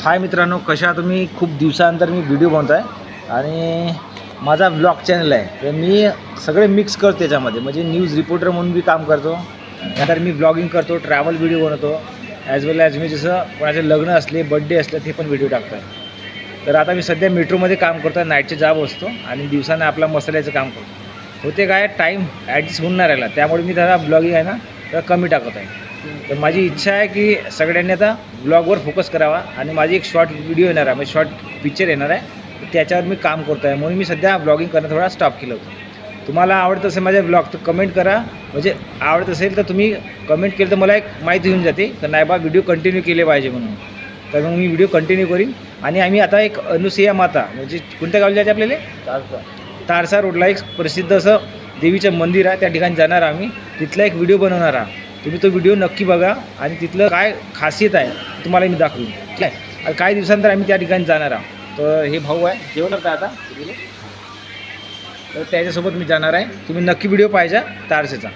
हाय मित्रांनो, कशा तुम्ही? खूप दिवसानंतर मी व्हिडिओ बनवत आहे आणि माझा ब्लॉग चॅनल आहे. तर मी सगळे मिक्स करतो त्याच्यामध्ये, म्हणजे न्यूज रिपोर्टर म्हणून मी काम करतो, नंतर मी ब्लॉगिंग करतो, ट्रॅव्हल व्हिडिओ बनवतो, ॲज वेल ॲज मी जसं कोणाचे लग्न असले, बड्डे असले ते पण व्हिडिओ टाकतो आहे. तर आता मी सध्या मेट्रोमध्ये काम करतो आहे, नाईटचे जॉब असतो आणि दिवसाने आपला मसाल्याचं काम करतो. होते काय, टाईम ॲडजस्ट होऊन नाही राहिला, त्यामुळे मी त्याला ब्लॉगिंग आहे ना तर कमी टाकत आहे. तर माझी इच्छा आहे की सगळ्यांनी आता ब्लॉगवर फोकस करावा आणि माझी एक शॉर्ट व्हिडिओ येणार आहे, म्हणजे शॉर्ट पिक्चर येणार आहे, तर त्याच्यावर मी काम करतो आहे. म्हणून मी सध्या ब्लॉगिंग करणं थोडा स्टॉप केलं होतं. तुम्हाला आवडत असेल माझ्या ब्लॉग तर कमेंट करा, म्हणजे आवडत असेल तर तुम्ही कमेंट केलं तर मला एक माहिती होऊन जाते तर नाही बा व्हिडिओ कंटिन्यू केले पाहिजे म्हणून. तर मग मी व्हिडिओ कंटिन्यू करीन. आणि आम्ही आता एक अनुसुया माता, म्हणजे कोणत्या गावी जायचे आपल्याला? तारसा रोडला एक प्रसिद्ध असं देवीचं मंदिर आहे, त्या ठिकाणी जाणार आम्ही. तिथला एक व्हिडिओ बनवणार आहे. तुम्ही तो व्हिडिओ नक्की बघा आणि तिथलं काय खासियत आहे तुम्हाला मी दाखवीन. ठीक आहे. आणि काही दिवसानंतर आम्ही त्या ठिकाणी जाणार आहोत. तर हे भाऊ आहे, जेवण करता आता, तर त्याच्यासोबत मी जाणार आहे. तुम्ही नक्की व्हिडिओ पाहिजे तारसेचा.